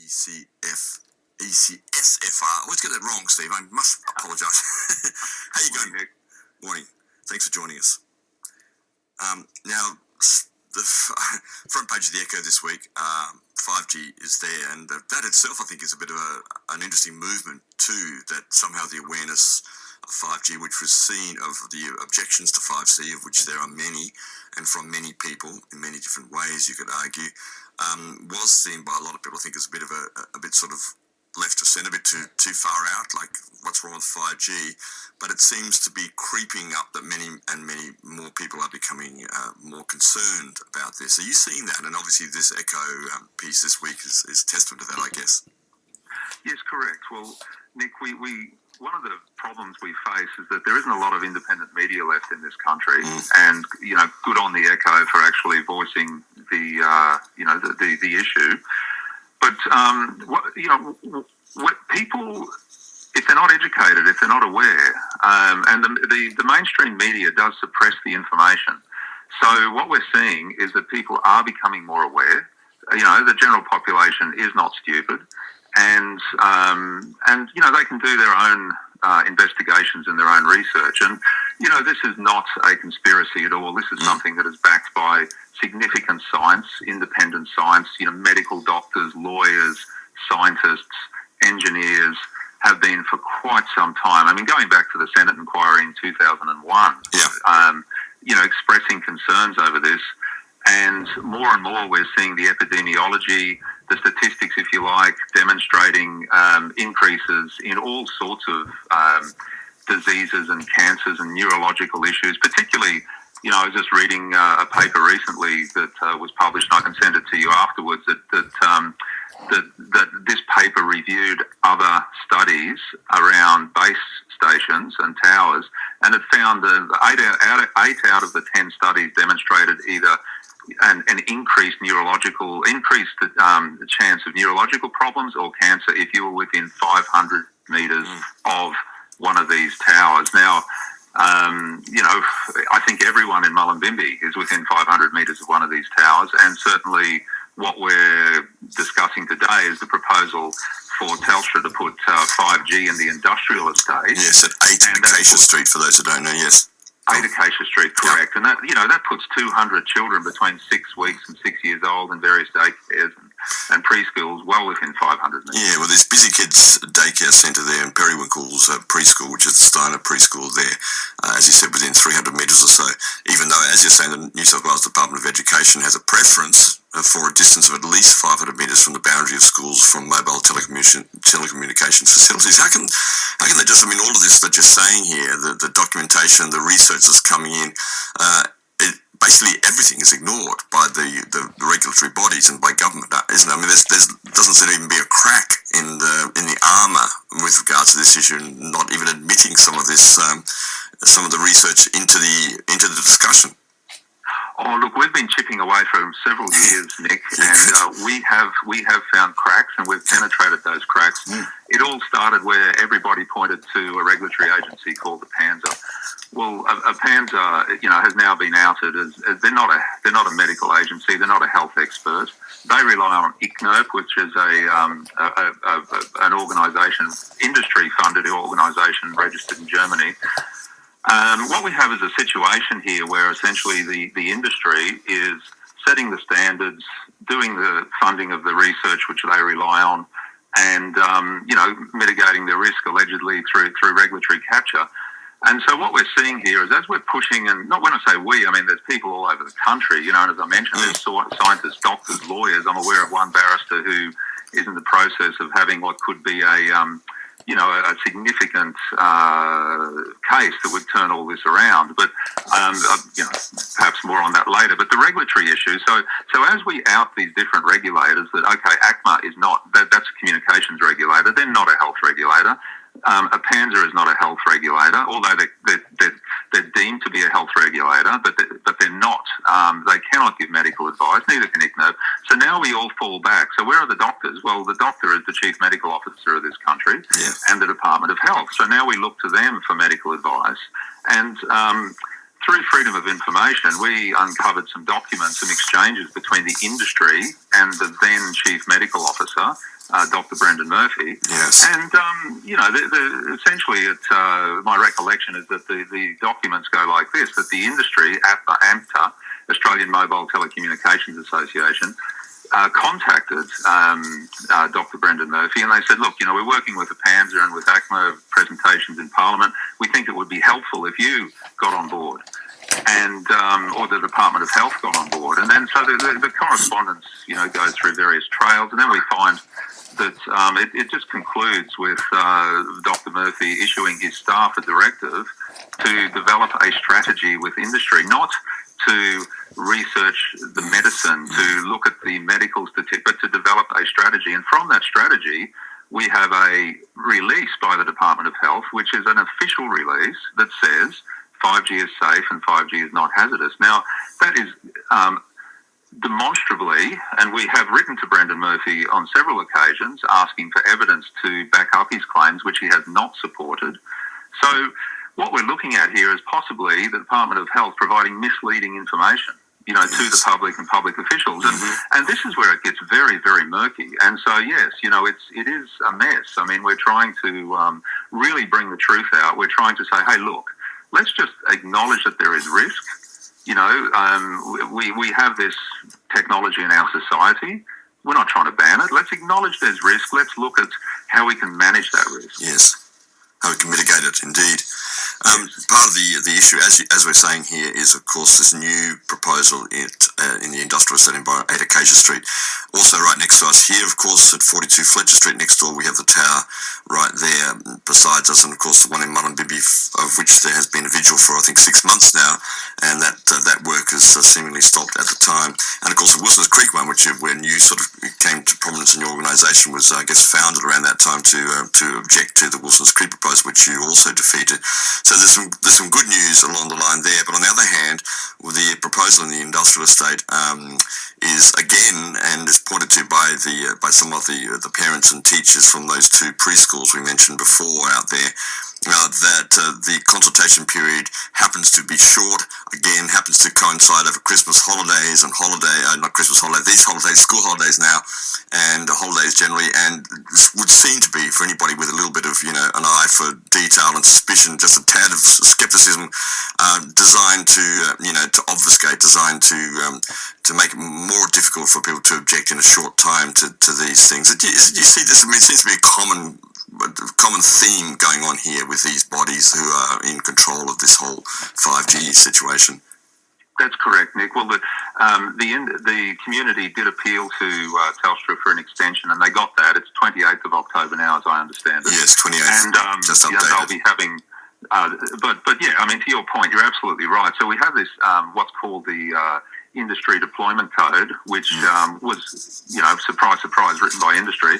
ECSFR. I always get that wrong, Steve. I must apologise. How you going, Nick? Morning. Thanks for joining us. Now, the front page of the Echo this week, 5G is there, and that itself, I think, is a bit of an interesting movement too, that somehow the awareness of 5G, which was seen of the objections to 5G, of which there are many, and from many people in many different ways, you could argue, was seen by a lot of people, I think, as a bit of a bit sort of left of centre, a bit too far out, like what's wrong with 5G, but it seems to be creeping up that many more people are becoming more concerned about this. Are you seeing that? And obviously this Echo piece this week is testament to that, I guess. Yes, correct. Well, Nick, we one of the problems we face is that there isn't a lot of independent media left in this country, and good on the Echo for actually voicing the issue. But what people, if they're not educated, if they're not aware, and the mainstream media does suppress the information. So what we're seeing is that people are becoming more aware. The general population is not stupid, and they can do their own investigations and their own research. And this is not a conspiracy at all. This is something that is backed by significant science, independent science. Medical doctors, lawyers, scientists, engineers have been for quite some time. I mean, going back to the Senate inquiry in 2001, expressing concerns over this. And more we're seeing the epidemiology, the statistics, if you like, demonstrating increases in all sorts of diseases and cancers and neurological issues. Particularly, I was just reading a paper recently that was published, and I can send it to you afterwards, that this paper reviewed other studies around base stations and towers, and it found that 8 out of the 10 studies demonstrated either an increased the chance of neurological problems or cancer if you were within 500 metres of one of these towers. Now, I think everyone in Mullumbimby is within 500 metres of one of these towers, and certainly what we're discussing today is the proposal for Telstra to put 5G in the industrial estate. Yes, at 8 Acacia Street, for those who don't know, yes. 8 Acacia Street, correct. Yeah. And that puts 200 children between 6 weeks and 6 years old in various daycares and preschools well within 500 metres. Yeah, well, there's Busy Kids Daycare Centre there and Periwinkle's preschool, which is the Steiner preschool there, as you said, within 300 metres or so, even though, as you're saying, the New South Wales Department of Education has a preference for a distance of at least 500 metres from the boundary of schools from mobile telecommunications facilities. How can they just, all of this that you're saying here, the documentation, the research that's coming in, basically everything is ignored by the regulatory bodies and by government, isn't it? There doesn't seem to even be a crack in the armour with regards to this issue, and not even admitting some of this, some of the research into the discussion. Oh, look, we've been chipping away for several years, Nick, and we have found cracks, and we've penetrated those cracks. It all started where everybody pointed to a regulatory agency called the PANSA. Well, a PANSA, has now been outed as they're not a medical agency, they're not a health expert. They rely on ICNIRP, which is an organisation, industry-funded organisation registered in Germany. What we have is a situation here where essentially the industry is setting the standards, doing the funding of the research which they rely on, and mitigating the risk allegedly through regulatory capture. And so what we're seeing here is, as we're pushing, and not when I say we, there's people all over the country, and as I mentioned, there's scientists, doctors, lawyers. I'm aware of one barrister who is in the process of having what could be a significant case that would turn all this around. But, perhaps more on that later. But the regulatory issue, so as we out these different regulators that, okay, ACMA is not, that's a communications regulator, they're not a health regulator. A PANSA is not a health regulator, although they're deemed to be a health regulator, but they're not. They cannot give medical advice, neither can ICNIRP. So now we all fall back. So where are the doctors? Well, the doctor is the chief medical officer of this country, and the Department of Health. So now we look to them for medical advice. And through Freedom of Information, we uncovered some documents and exchanges between the industry and the then chief medical officer Dr. Brendan Murphy. Yes. And, essentially, my recollection is that the documents go like this, that the industry, AMTA, Australian Mobile Telecommunications Association, contacted Dr. Brendan Murphy, and they said, look, we're working with the PANZA and with ACMA presentations in Parliament. We think it would be helpful if you got on board, and or the Department of Health got on board. And then so the correspondence, goes through various trails, and then we find that it just concludes with Dr. Murphy issuing his staff a directive to develop a strategy with industry, not to research the medicine, to look at the medical statistics, but to develop a strategy. And from that strategy, we have a release by the Department of Health, which is an official release that says 5G is safe and 5G is not hazardous. Now, that is demonstrably, and we have written to Brendan Murphy on several occasions asking for evidence to back up his claims, which he has not supported. So what we're looking at here is possibly the Department of Health providing misleading information, to the public and public officials. And this is where it gets very, very murky. And so, yes, it is a mess. I mean, we're trying to really bring the truth out. We're trying to say, hey, look, let's just acknowledge that there is risk. We have this technology in our society. We're not trying to ban it. Let's acknowledge there's risk. Let's look at how we can manage that risk. Yes, how we can mitigate it, indeed. Part of the issue, as we're saying here, is, of course, this new proposal in the industrial estate environment at Acacia Street. Also right next to us here, of course, at 42 Fletcher Street next door, we have the tower right there besides us, and of course the one in Mullumbimby, of which there has been a vigil for, I think, 6 months now, and that work has seemingly stopped at the time. And of course the Wilson's Creek one, when you sort of came to prominence in your organisation, was, I guess, founded around that time to object to the Wilson's Creek proposal, which you also defeated. So there's some good news along the line there, but on the other hand, the proposal in the industrial estate is again, and is pointed to by some of the parents and teachers from those two preschools we mentioned before out there, that the consultation period happens to be short, again, happens to coincide over Christmas holidays and not Christmas holidays, these holidays, school holidays now, and holidays generally, and would seem to be, for anybody with a little bit of, an eye for detail and suspicion, just a tad of skepticism, designed to, to obfuscate, designed to make it more difficult for people to object in a short time to these things. Do you see this? I mean, it seems to be a common theme going on here with these bodies who are in control of this whole 5G situation. That's correct, Nick. Well, the community did appeal to Telstra for an extension, and they got that. It's 28th of October now, as I understand it. Yes, 28th. And just updated. They'll be having. But yeah, I mean, to your point, you're absolutely right. So we have this what's called the Industry Deployment Code, which was, surprise, surprise, written by industry.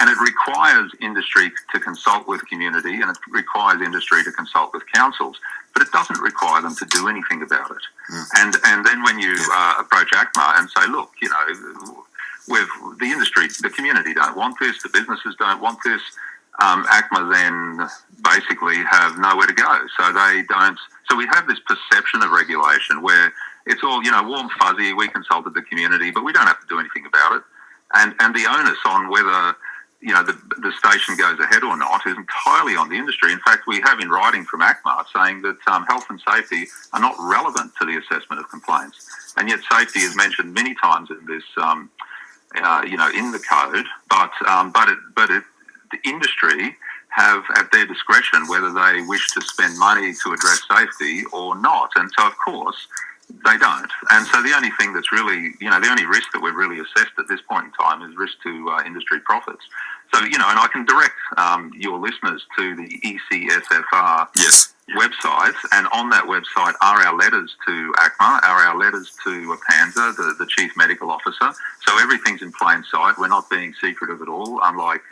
And it requires industry to consult with community, and it requires industry to consult with councils, but it doesn't require them to do anything about it. And then when you approach ACMA and say, look, the industry, the community don't want this, the businesses don't want this, ACMA then basically have nowhere to go. So they don't. So we have this perception of regulation where it's all, warm, fuzzy. We consulted the community, but we don't have to do anything about it. And the onus on whether the station goes ahead or not is entirely on the industry. In fact, we have in writing from ACMA saying that health and safety are not relevant to the assessment of complaints, and yet safety is mentioned many times in this, in the code. But the industry have at their discretion whether they wish to spend money to address safety or not, and so of course they don't. And so the only thing that's really, the only risk that we've really assessed at this point in time is risk to industry profits. So, and I can direct your listeners to the ECSFR website, and on that website are our letters to ACMA, are our letters to PANZA, the Chief Medical Officer. So everything's in plain sight. We're not being secretive at all, unlike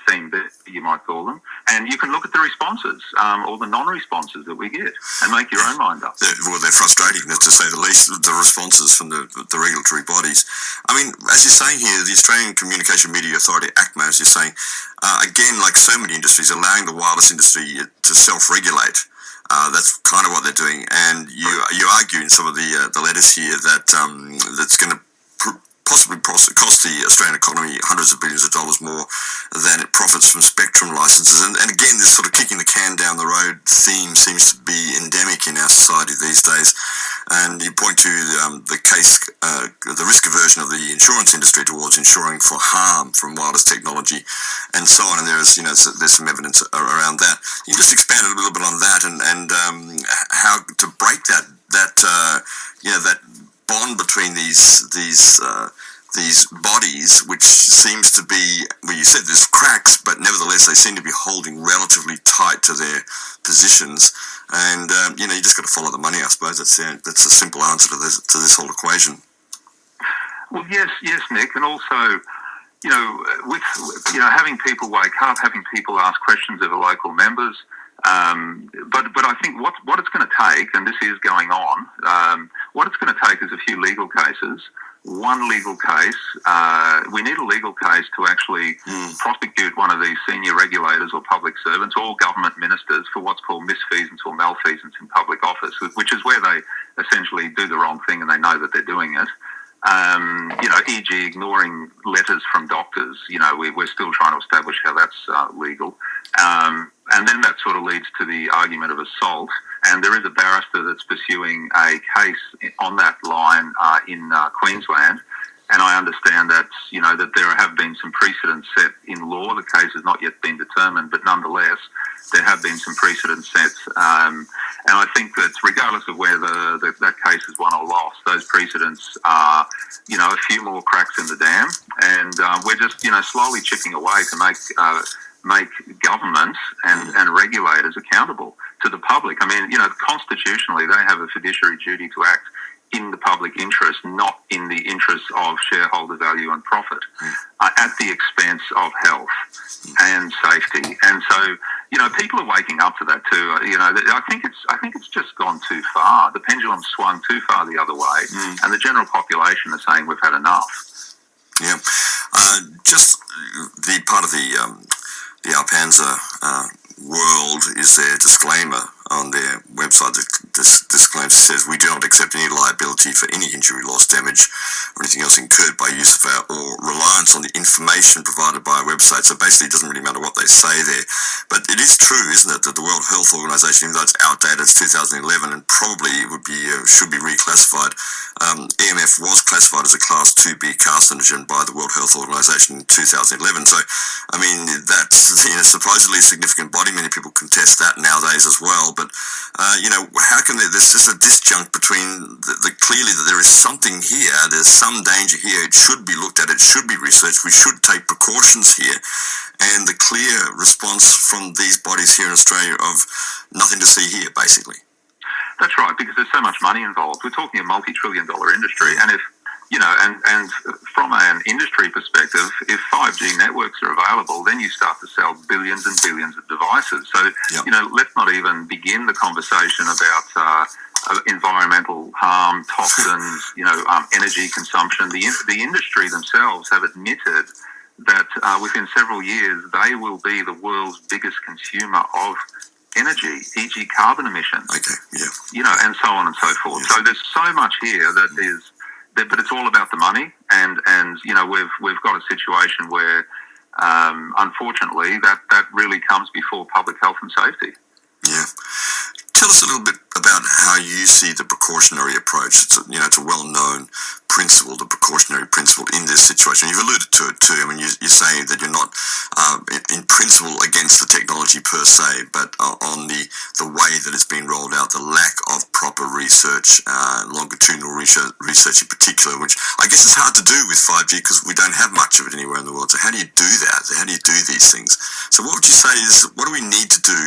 themed, you might call them. And you can look at the responses or the non-responses that we get and make your own mind up. They're frustrating, to say the least, the responses from the regulatory bodies. I mean, as you're saying here, the Australian Communication Media Authority, ACMA, as you're saying, again, like so many industries, allowing the wireless industry to self-regulate. That's kind of what they're doing. And you argue in some of the letters here that that's going to possibly cost the Australian economy hundreds of billions of dollars more than it profits from spectrum licenses. And again, this sort of kicking the can down the road theme seems to be endemic in our society these days. And you point to the risk aversion of the insurance industry towards insuring for harm from wireless technology, and so on. And there's some evidence around that. You just expand a little bit on that, and how to break that bond between these bodies, which seems to be, well, you said there's cracks, but nevertheless they seem to be holding relatively tight to their positions. And you just got to follow the money, I suppose. That's a simple answer to this whole equation. Well, yes, Nick, and also, with having people wake up, having people ask questions of the local members. But I think what it's going to take, and this is going on, what it's going to take is a few legal cases. One legal case, we need a legal case to actually prosecute one of these senior regulators or public servants or government ministers for what's called misfeasance or malfeasance in public office, which is where they essentially do the wrong thing and they know that they're doing it. E.g. ignoring letters from doctors. We're still trying to establish how that's legal. And then that sort of leads to the argument of assault. And there is a barrister that's pursuing a case on that line in Queensland. And I understand that, that there have been some precedents set in law. The case has not yet been determined, but nonetheless, there have been some precedents set. And I think that regardless of whether that case is won or lost, those precedents are, a few more cracks in the dam. And we're just, slowly chipping away to make government and regulators accountable to the public. I mean, constitutionally, they have a fiduciary duty to act in the public interest, not in the interest of shareholder value and profit, at the expense of health and safety. And so, people are waking up to that too. I think it's just gone too far. The pendulum swung too far the other way, and the general population is saying we've had enough. Yeah, just the part of the Alpanza world is their disclaimer on their website that disclaims, says, we do not accept any liability for any injury, loss, damage, or anything else incurred by use of our or reliance on the information provided by our website. So basically it doesn't really matter what they say there. But it is true, isn't it, that the World Health Organization, even though it's outdated, it's 2011 and probably should be reclassified. EMF was classified as a Class 2B carcinogen by the World Health Organization in 2011. So, I mean, that's supposedly a significant body. Many people contest that nowadays as well. But, how can there's just a disjunct between clearly that there is something here, there's some danger here, it should be looked at, it should be researched, we should take precautions here, and the clear response from these bodies here in Australia of nothing to see here, basically. That's right, because there's so much money involved. We're talking a multi-trillion-dollar industry, and if and from an industry perspective, if 5G networks are available, then you start to sell billions and billions of devices. So, let's not even begin the conversation about environmental harm, toxins, energy consumption. The industry themselves have admitted that within several years, they will be the world's biggest consumer of energy, e.g. carbon emissions. Okay, yeah. And so on and so forth. Yes. So there's so much here that is... But it's all about the money, and we've got a situation where, unfortunately, that really comes before public health and safety. Yeah. Tell us a little bit about how you see the precautionary approach. It's a well-known principle, the precautionary principle in this situation. You've alluded to it too. I mean, you're saying that you're not in principle against the technology per se, but on the way that it's been rolled out, the lack of proper research, longitudinal research in particular, which I guess is hard to do with 5G because we don't have much of it anywhere in the world. So how do you do that? How do you do these things? So what would you say is, what do we need to do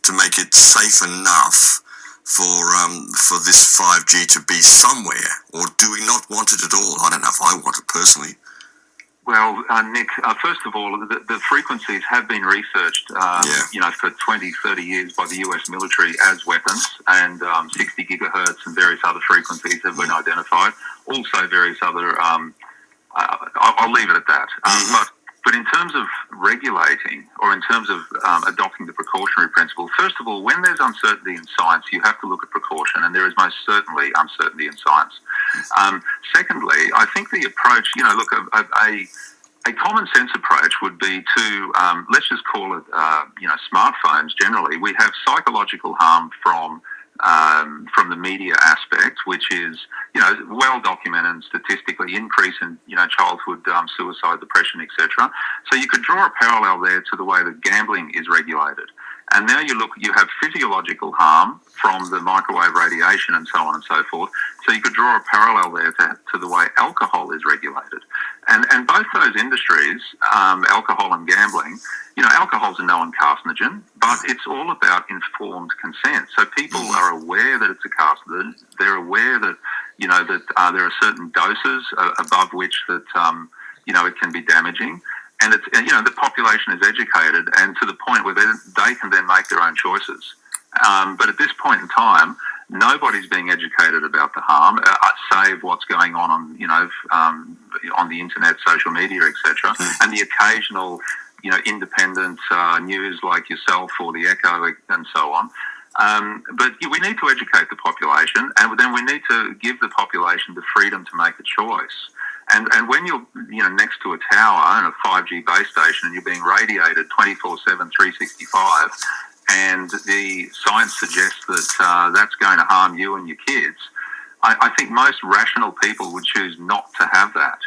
to make it safe enough for this 5G to be somewhere, or do we not want it at all? I don't know if I want it personally. Well, Nick, first of all, the frequencies have been researched, for 20, 30 years by the US military as weapons, and 60 gigahertz and various other frequencies have been identified. Also, various other. I'll leave it at that. But in terms of regulating, or in terms of adopting the precautionary principle, first of all, when there's uncertainty in science, you have to look at precaution, and there is most certainly uncertainty in science. Secondly, I think the approach, look, a common sense approach would be to, let's just call it, smartphones generally. We have psychological harm from the media aspect, which is, well documented and statistically increase in, childhood suicide, depression, etc. So you could draw a parallel there to the way that gambling is regulated. And now you have physiological harm from the microwave radiation and so on and so forth. So you could draw a parallel there to the way alcohol is regulated. And both those industries, alcohol and gambling, alcohol's a known carcinogen, but it's all about informed consent. So people are aware that it's a carcinogen. They're aware that, there are certain doses above which that, it can be damaging. And it's, the population is educated and to the point where they can then make their own choices. But at this point in time, nobody's being educated about the harm, save what's going on the internet, social media, etc., and the occasional, independent news like yourself or the Echo and so on. But we need to educate the population, and then we need to give the population the freedom to make a choice. And when you're next to a tower and a 5G base station and you're being radiated 24/7, 365, and the science suggests that that's going to harm you and your kids, I think most rational people would choose not to have that.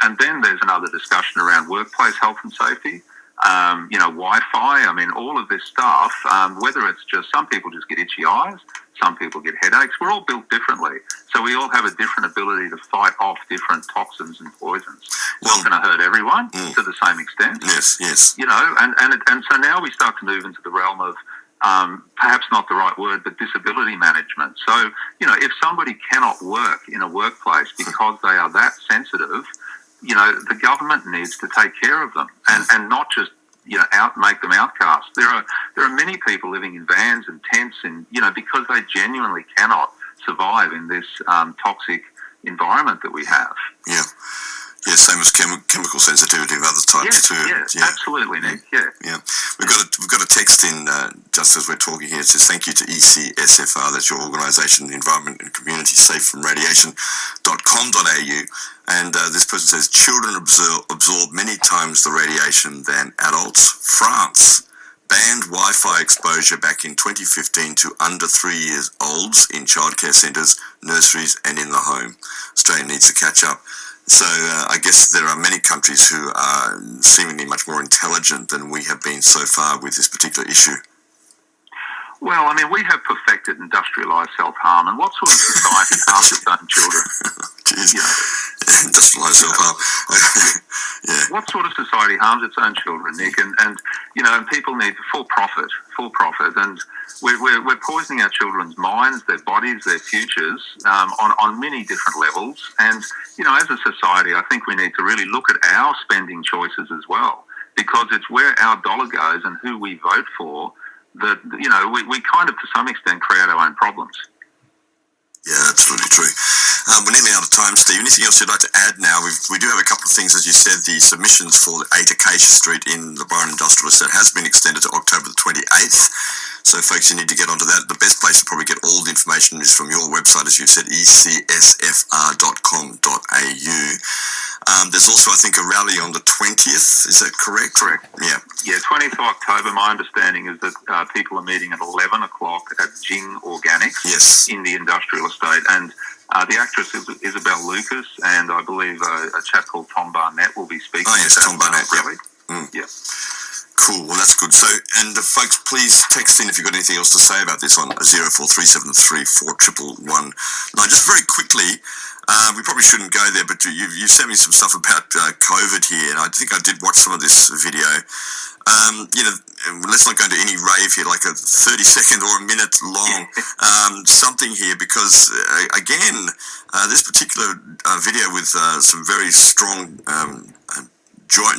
And then there's another discussion around workplace health and safety. Wi-Fi. I mean, all of this stuff. Whether it's just some people just get itchy eyes. Some people get headaches. We're all built differently. So we all have a different ability to fight off different toxins and poisons. It's not going to hurt everyone to the same extent. Yes. And so now we start to move into the realm of perhaps not the right word, but disability management. So, if somebody cannot work in a workplace because they are that sensitive, the government needs to take care of them and not just make them outcasts. There are many people living in vans and tents, and because they genuinely cannot survive in this toxic environment that we have. Yeah, same as chemical sensitivity of other types too. Yeah, absolutely, Nick. Yeah. We've got a text in just as we're talking here. It says thank you to ECSFR, that's your organisation, Environment and Community Safe from Radiation.com.au. And this person says children absorb many times the radiation than adults. France banned Wi-Fi exposure back in 2015 to under 3 years olds in childcare centres, nurseries and in the home. Australia needs to catch up. So I guess there are many countries who are seemingly much more intelligent than we have been so far with this particular issue. Well, I mean, we have perfected industrialised self-harm, and what sort of society harms its own children? Jeez. Industrialised self-harm. Yeah. What sort of society harms its own children, Nick? And people need full profit, and we're poisoning our children's minds, their bodies, their futures on many different levels. And, as a society, I think we need to really look at our spending choices as well, because it's where our dollar goes and who we vote for that, we kind of, to some extent, create our own problems. Yeah, that's really true. We're nearly out of time, Steve. Anything else you'd like to add now? We do have a couple of things, as you said. The submissions for 8 Acacia Street in the Byron Industrial Estate has been extended to October the 28th. So, folks, you need to get onto that. The best place to probably get all the information is from your website, as you said, ECSFR.com.au. There's also, I think, a rally on the 20th. Is that correct? Correct. Yeah. Yeah, 20th of October. My understanding is that people are meeting at 11 o'clock at Jing Organics in the industrial estate. And the actress is Isabel Lucas, and I believe a chap called Tom Barnett will be speaking. Oh, yes, Tom Barnett. Really? Yeah. Cool. Well, that's good. So, and folks, please text in if you've got anything else to say about this on 04373 4111. Now, just very quickly, we probably shouldn't go there, but you sent me some stuff about COVID here, and I think I did watch some of this video. Let's not go into any rave here, like a 30-second or a minute long something here, because again, this particular video with some very strong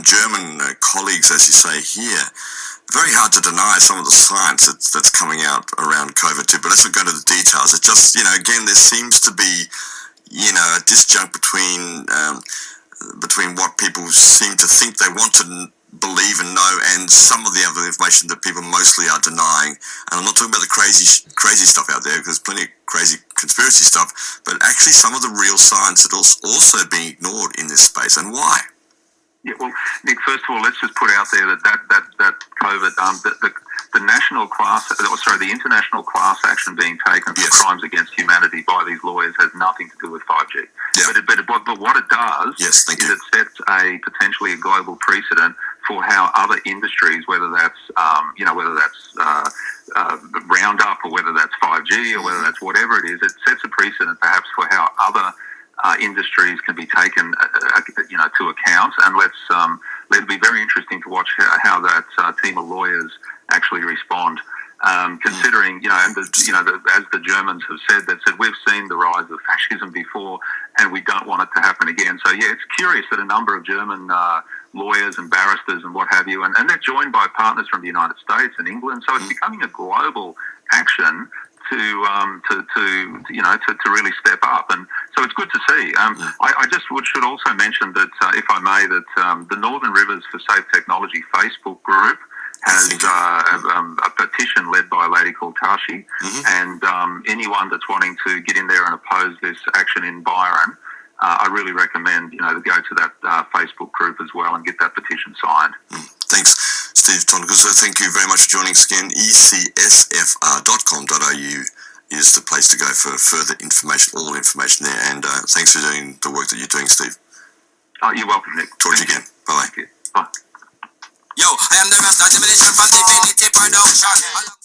German colleagues, as you say here, very hard to deny some of the science that's coming out around COVID too. But let's not go into the details. It just, again, there seems to be, a disjunct between what people seem to think they want to believe and know, and some of the other information that people mostly are denying. And I'm not talking about the crazy stuff out there, because there's plenty of crazy conspiracy stuff, but actually some of the real science that also being ignored in this space, and why? Yeah, well, Nick, first of all, let's just put out there that COVID, the national class, the international class action being taken for crimes against humanity by these lawyers has nothing to do with 5G. Yeah. But what it does is it sets potentially a global precedent for how other industries, whether that's Roundup or whether that's 5G or whether that's whatever it is, it sets a precedent perhaps for how other industries can be taken, to account. And it'll be very interesting to watch how that team of lawyers actually respond. Considering, as the Germans have said, we've seen the rise of fascism before, and we don't want it to happen again. So yeah, it's curious that a number of German lawyers and barristers and what have you, and they're joined by partners from the United States and England. So it's becoming a global action to really step up, and so it's good to see. I just should also mention that, if I may, that the Northern Rivers for Safe Technology Facebook group has a petition led by a lady called Tashi, and anyone that's wanting to get in there and oppose this action in Byron, I really recommend to go to that Facebook group as well and get that petition signed. Thanks, Steve Toneguzzo. Thank you very much for joining us again. ECSFR.com.au is the place to go for further information, all information there. And thanks for doing the work that you're doing, Steve. Oh, you're welcome, Nick. Talk to you again. Bye-bye. Bye. Yo, I am the Rasta Generation from the Trinity Production.